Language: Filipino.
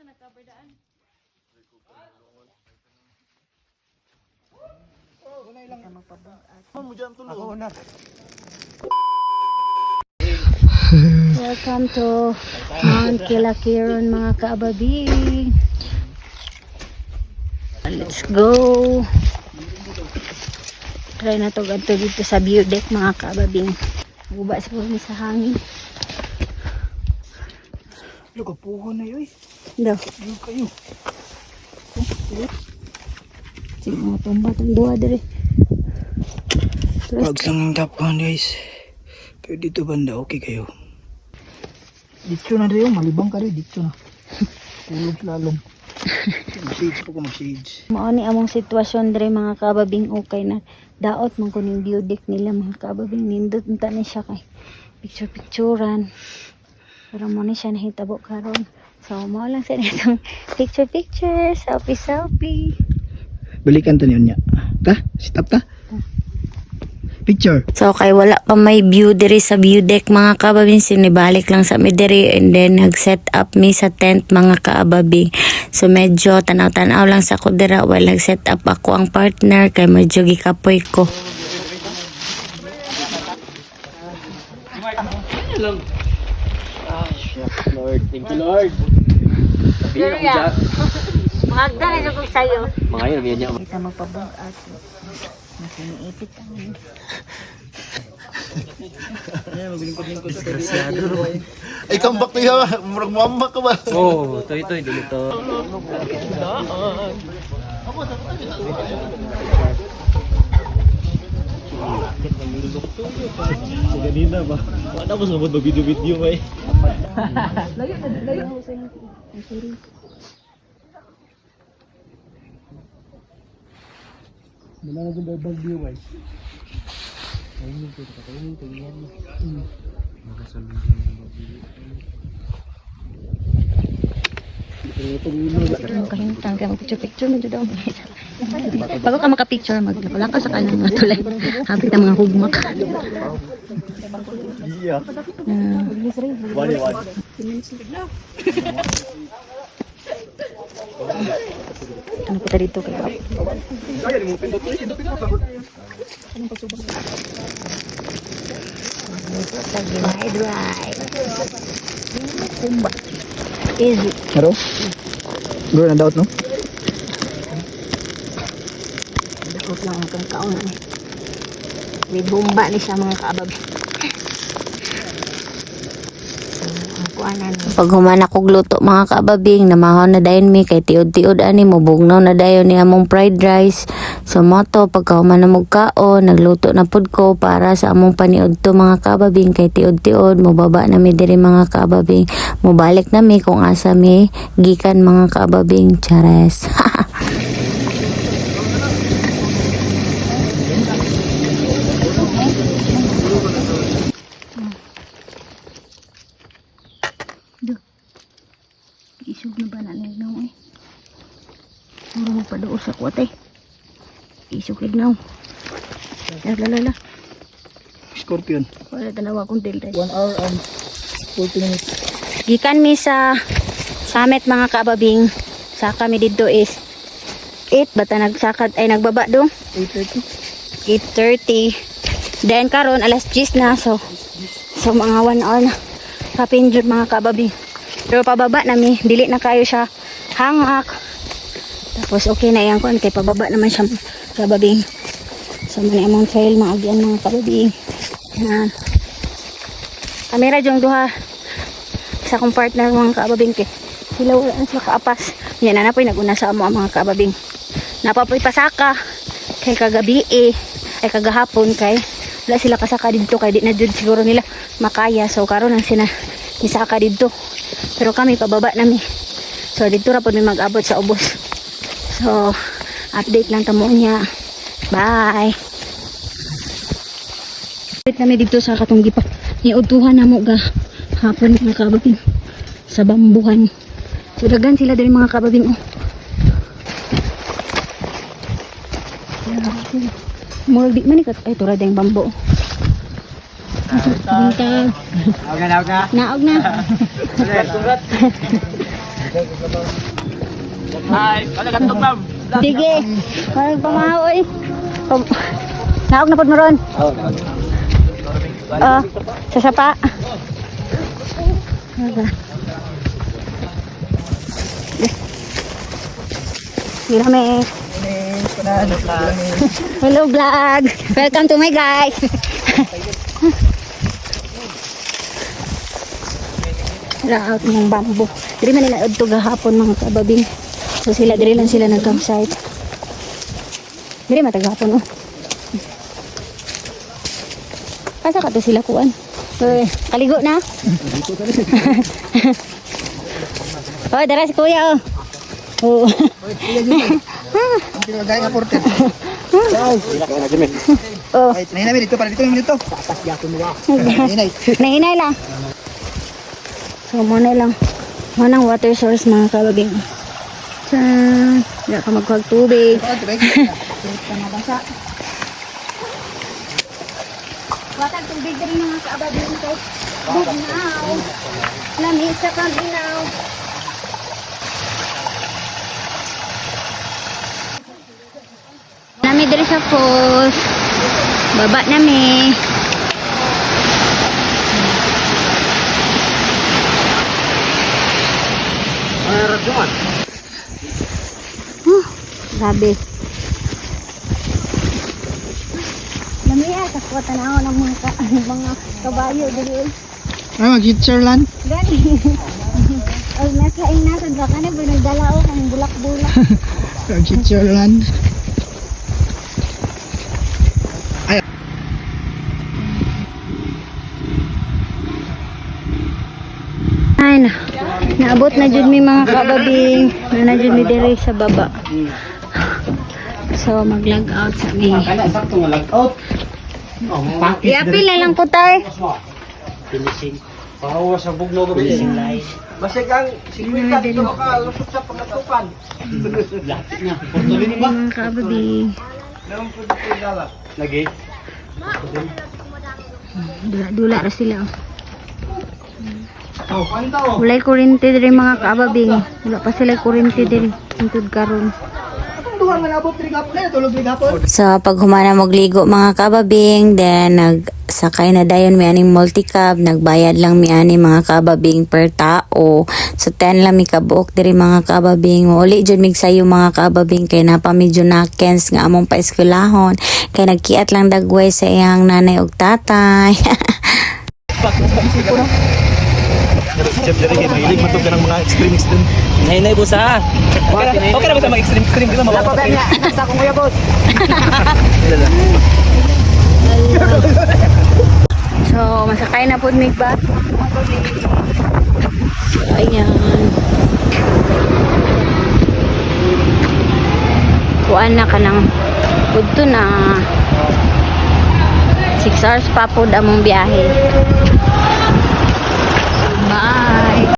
Welcome to Mount Kilakiron mga kaababing. Let's go. Try na to ganito dito sa view deck mga kaababing. Guba sa kami sa hangin. Lugapuhan na yun. Daw. Ano kayo? Sige mga tumba itong duwa dere. Pag lang ang tapuhan guys. Pero dito banda okay kayo. Dito na rin malibang ka rin. Dito na. Tulog lalong. Mag-shades po ko mag-shades. Mauni among sitwasyon dere mga kaababing okay na. Daot man ko yung view deck nila mga kaababing. Nindot nita na siya kay picture-picturean. Pero mo na siya nahitabo karon. So mo lang sa itong picture-picture. Selfie-selfie. Balikan to niya. Ta? Stop ta? Picture. So kay wala pa may view diri sa view deck mga kaababing, sinibalik lang sa mi diri and then nag-set up mi sa tent mga kaababing. So medyo tanaw-tanaw lang sa ko dira while nag-set up ako ang partner kay medyo gikapoy ko. Lord, thank you Lord. Sabihin ako dyan. Magda na jud kog sayo. Mga yun, yan niya. Kita magpabag-at. Masiniipit ang Ay, kambak to yun. Murag muambak ka ba? Oo, ito, dito. Ganina ba? Wala ko sa mga video-video ba eh. Wala na yung bagyo ba? kahintang kaya mag-picture mo dito daw. Bago ka maka-picture, maglalang ka sa kanang mga tulay. Habit ang mga hugmak. Iya. Wali. Ano kita dito kaya? Lagi may drive. Kumba. Easy. Haro? Guro na daot no? Dakot lang ang kaon na. May bomba ni siya mga kaabab. Pag humana kog luto mga kaababing, namahon na dayon mi kay tiod-tiod ani mo bugnaw na dayon ni among fried rice. So moto pagka humana mog kaon, nagluto na pud ko para sa among paniud to mga kaababing kay tiod-tiod mo baba na mi diri mga kaababing. Mobalik na mi kung asa mi gikan mga kaababing. Chares. Isog na ba na lignaw eh. Mura mo pa doon sa kuwate. Isog lignaw. Lalala. Scorpion. Wala tanawa kong tilde. 1 hour and 40 minutes. Gikan mi sa summit mga kaababing. Sa kami dito is 8. Bata nagsakad ay nagbaba do. 8:30. 8:30. Then karon alas 10 na. So mga 1 hour na. Kapinjud mga kaababing. Pero pababa nami, dili na kayo siya hangak. Tapos okay na yan kon kay pababa naman siya kababing. So man among trail maagyan mga kababing. Yan. Kamera jong duha sa akong partner mga kababing kay sila wala na sila kaapas. Yan na napoy naguna sa amo ang mga kababing. Napapoy pasaka kay kagabi ay kagahapon kay wala sila kasaka dito kay di na jud siguro nila makaya. So karon ang isaka dito. Pero kami pababa nami. So dito ra pud mi mag-abot sa ubos. So update lang tamo niya. Bye. Update nami dito sa katong gipa. Niutuhan namo ga hapon mga kababing sa bambuhan. So dagan sila diri mga kababing oh. Murag di man ay tura dayang bambo. Bintag. Naog na. Naog na. Hi, wala ka tugnaw. Sige. Parang pamahoy. Naog na po mo ron. Sa sapa. Sige kami. Hello vlog. Welcome to my guys. Laot ng bamboo. Diri man nila adto gahapon mga kababing. So sila diri lang sila nag-campsite. Diri matagapon oh. Asa ka to sila kuan? Kaligo na? Oh, dara si kuya oh. Oh. Ang pinagay nga porter. Oh. Ay, nahinay dito para dito dito. Nahinay. Nahinay lang. So, muna lang. Manang water source mga kababing. Diyan. Hindi ka magkuhag tubig. Watag tubig rin mga kababing ko. Bugnaw. Lamig sa kaminaw. Nami diri sa falls. Baba nami. Grabe. Lamia sa kuwatan ako ng mga kabayo diri. Ay, mag-Switzerland. Gani. Ay nasa baka na binagdala ako ng bulak-bulak. Mag-Switzerland. Ay na. Naabot na jud mi mga kababing. Na jud mi diri sa baba. So mag-log out sa mi. Kana sakto nga lag-out. I-apil na lang po tayo. Finishing. Pahawa sa bugno ko finishing lies. Basta kang 50 dito ka lusot sa pangatupan. Lapit na. Portolin ba? Mga kababing. Lagi. Dula-dula ra sila. Oh, kwanta oh. Walay kuryente diri mga kababing. Wala pa sila kuryente diri. Tungtod karon. Atong duha nga nabot diri gapon na tulog diri gapon. So, pag humana magligo mga kababing, then nagsakay na dayon mi aning multi-cab, nagbayad lang mi ani mga kababing per tao. So, 10 lang mi kabuok diri mga kababing. Uli jud mig sayo mga kababing kay napa medyo nakens nga among paeskwelahon. Kay nagkiat lang dagway sa iyang nanay ug tatay. Chef diri kay mahilig matug ka ng mga extremist din. Nahinay po sa. Okay na ba sa mga extreme dito mababa. Sa akong kuya boss. So, masakay na po mig bus. Ayan. Kuan na ka ng budto na 6 hours pa po among biyahe. Bye!